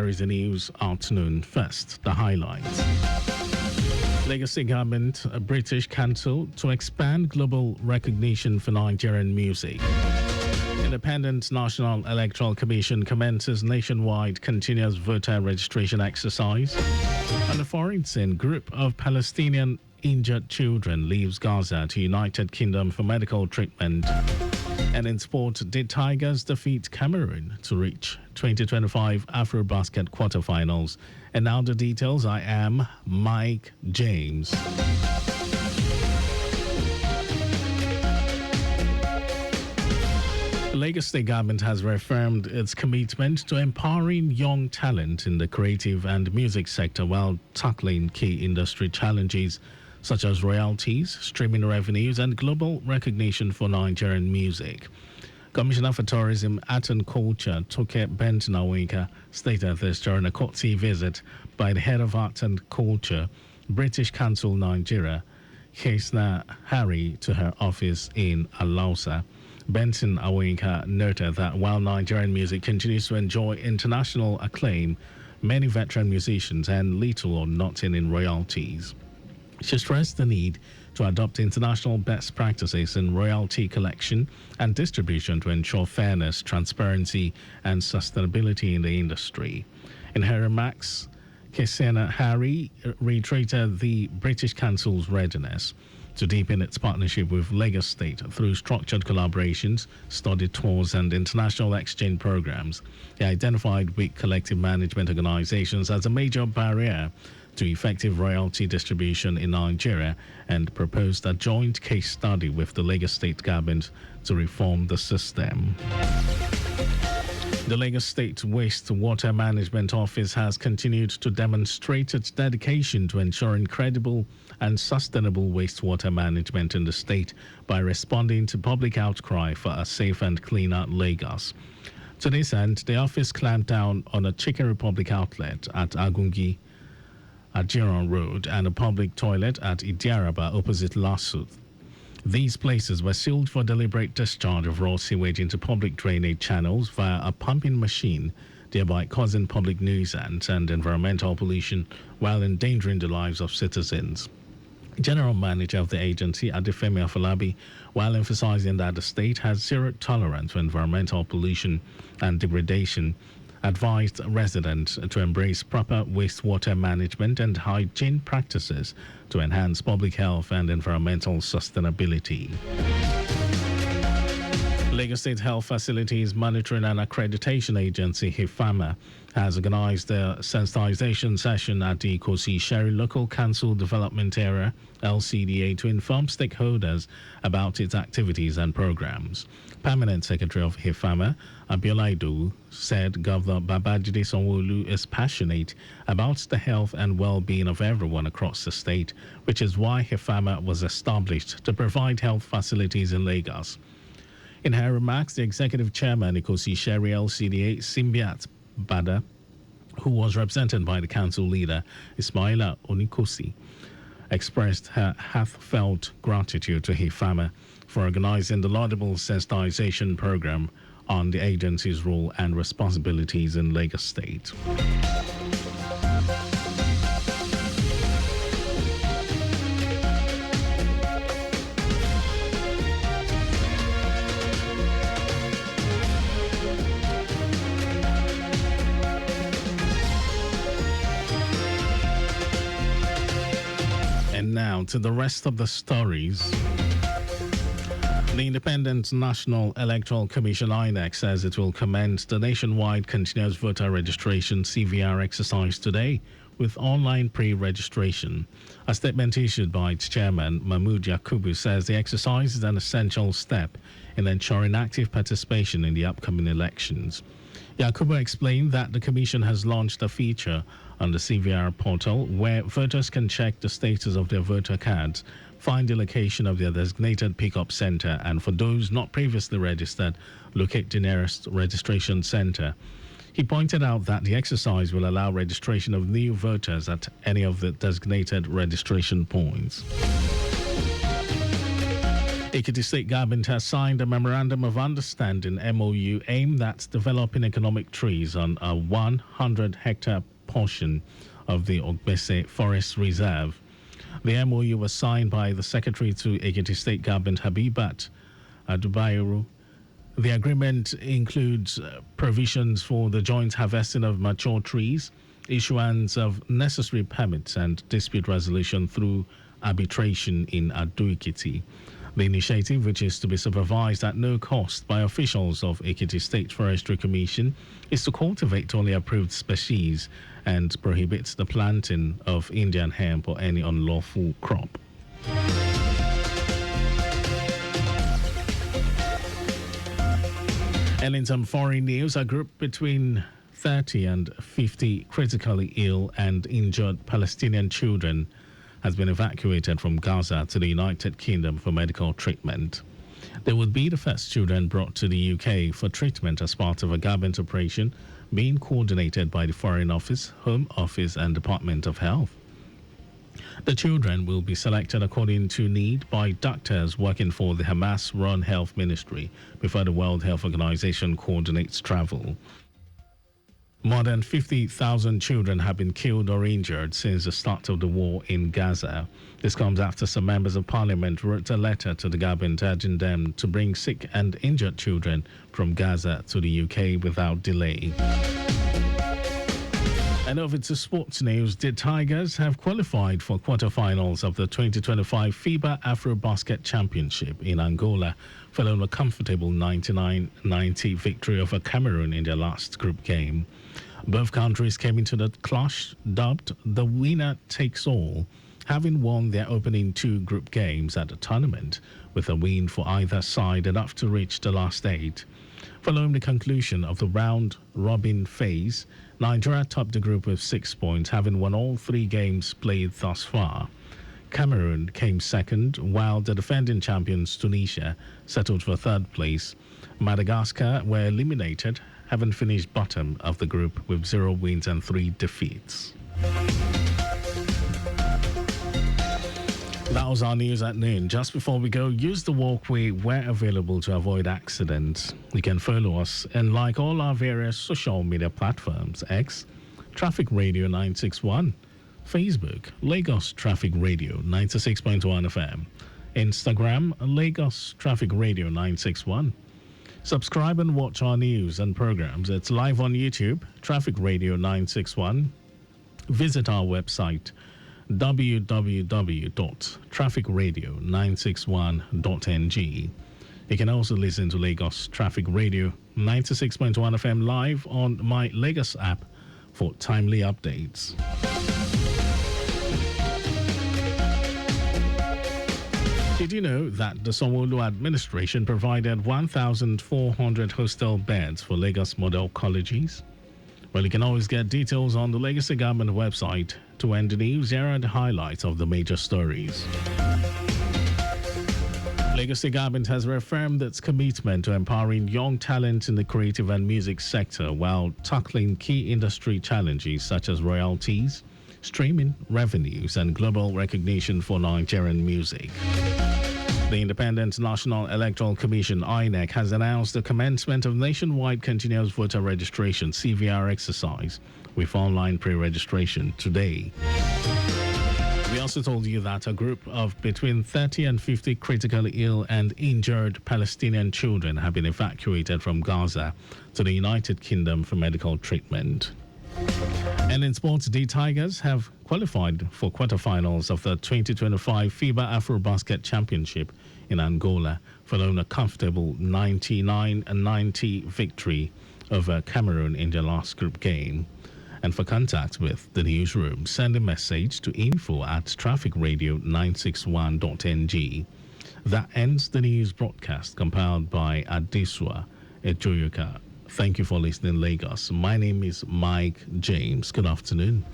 is the news afternoon. First, the highlights. Lagos State Government, a British Council to expand global recognition for Nigerian music. Independent National Electoral Commission commences nationwide continuous voter registration exercise. And a foreign group of Palestinian injured children leaves Gaza to United Kingdom for medical treatment. And in sport, did Tigers defeat Cameroon to reach 2025 AfroBasket quarterfinals? And now the details. I am Mike James. The Lagos State Government has reaffirmed its commitment to empowering young talent in the creative and music sector while tackling key industry challenges such as royalties, streaming revenues, and global recognition for Nigerian music. Commissioner for Tourism, Art and Culture, Toke Benton Awinka, stated this during a courtesy visit by the head of Art and Culture, British Council Nigeria, Kesna Harry, to her office in Alausa. Benton Awinka noted that while Nigerian music continues to enjoy international acclaim, many veteran musicians earn little or nothing in royalties. She stressed the need to adopt international best practices in royalty collection and distribution to ensure fairness, transparency, and sustainability in the industry. In her remarks, Kesena Harry reiterated the British Council's readiness to deepen its partnership with Lagos State through structured collaborations, study tours, and international exchange programs. He identified weak collective management organizations as a major barrier to effective royalty distribution in Nigeria and proposed a joint case study with the Lagos State government to reform the system. The Lagos State Wastewater Management Office has continued to demonstrate its dedication to ensuring credible and sustainable wastewater management in the state by responding to public outcry for a safe and cleaner Lagos. To this end, the office clamped down on a Chicken Republic outlet at Agungi, Ajiran Road, and a public toilet at Idiaraba opposite Lasut. These places were sealed for deliberate discharge of raw sewage into public drainage channels via a pumping machine, thereby causing public nuisance and environmental pollution while endangering the lives of citizens. General Manager of the agency, Adefemi Afolabi, while emphasizing that the state has zero tolerance for environmental pollution and degradation, advised residents to embrace proper wastewater management and hygiene practices to enhance public health and environmental sustainability. Lagos State Health Facilities Monitoring and Accreditation Agency, HIFAMA, has organized a sensitization session at the Ikosi Sherry Local Council Development Area, LCDA, to inform stakeholders about its activities and programs. Permanent Secretary of HIFAMA, Abiola Idowu, said Governor Babajide Sanwo-Olu is passionate about the health and well-being of everyone across the state, which is why HIFAMA was established to provide health facilities in Lagos. In her remarks, the executive chairman, Ikosi Sherry LCDA, Simbiat Bada, who was represented by the council leader, Ismaila Onikosi, expressed her heartfelt gratitude to HIFAMA for organizing the laudable sensitization program on the agency's role and responsibilities in Lagos State. And now to the rest of the stories. The Independent National Electoral Commission, INEC, says it will commence the nationwide continuous voter registration CVR exercise today with online pre-registration. A statement issued by its chairman, Mahmood Yakubu, says the exercise is an essential step in ensuring active participation in the upcoming elections. Yakubu explained that the Commission has launched a feature on the CVR portal where voters can check the status of their voter cards, find the location of their designated pickup center, and for those not previously registered, locate the nearest registration center. He pointed out that the exercise will allow registration of new voters at any of the designated registration points. Ekiti State Government has signed a Memorandum of Understanding MOU aimed at developing economic trees on a 100-hectare portion of the Ogbese Forest Reserve. The MOU was signed by the Secretary to Ekiti State Government, Habibat Adubayuru. The agreement includes provisions for the joint harvesting of mature trees, issuance of necessary permits, and dispute resolution through arbitration in Ado-Ekiti. The initiative, which is to be supervised at no cost by officials of Ekiti State Forestry Commission, is to cultivate only approved species and prohibits the planting of Indian hemp or any unlawful crop. And in some foreign news, a group between 30 and 50 critically ill and injured Palestinian children has been evacuated from Gaza to the United Kingdom for medical treatment. They would be the first children brought to the UK for treatment as part of a government operation being coordinated by the Foreign Office, Home Office, and Department of Health. The children will be selected according to need by doctors working for the Hamas-run Health Ministry before the World Health Organization coordinates travel. More than 50,000 children have been killed or injured since the start of the war in Gaza. This comes after some members of parliament wrote a letter to the government urging them to bring sick and injured children from Gaza to the UK without delay. And over to sports news, the Tigers have qualified for quarterfinals of the 2025 FIBA AfroBasket Championship in Angola following a comfortable 99-90 victory over Cameroon in their last group game. Both countries came into the clash dubbed the winner takes all, having won their opening two group games at the tournament, with a win for either side enough to reach the last eight. Following the conclusion of the round-robin phase, Nigeria topped the group with 6 points, having won all three games played thus far. Cameroon came second, while the defending champions Tunisia settled for third place. Madagascar were eliminated, having finished bottom of the group with 0 wins and 3 defeats. That was our news at noon. Just before we go, use the walkway where available to avoid accidents. You can follow us and like all our various social media platforms: X, Traffic Radio 961, Facebook, Lagos Traffic Radio 96.1 FM, Instagram, Lagos Traffic Radio 961. Subscribe and watch our news and programs. It's live on YouTube, Traffic Radio 961. Visit our website, www.trafficradio961.ng. You can also listen to Lagos Traffic Radio 96.1 FM live on my Lagos app for timely updates. Did you know that the Sanwo-Olu administration provided 1,400 hostel beds for Lagos model colleges? Well, you can always get details on the Legacy Government website. To end the news, here are the highlights of the major stories. Legacy Government has reaffirmed its commitment to empowering young talent in the creative and music sector while tackling key industry challenges such as royalties, streaming revenues, and global recognition for Nigerian music. The Independent National Electoral Commission, INEC, has announced the commencement of nationwide continuous voter registration (CVR) exercise with online pre-registration today. We also told you that a group of between 30 and 50 critically ill and injured Palestinian children have been evacuated from Gaza to the United Kingdom for medical treatment. And in sports, the Tigers have qualified for quarterfinals of the 2025 FIBA AfroBasket Championship in Angola following a comfortable 99-90 victory over Cameroon in their last group game. And for contact with the newsroom, send a message to info@trafficradio961.ng. That ends the news broadcast compiled by Adesua Ejoyoka. Thank you for listening, Lagos. My name is Mike James. Good afternoon.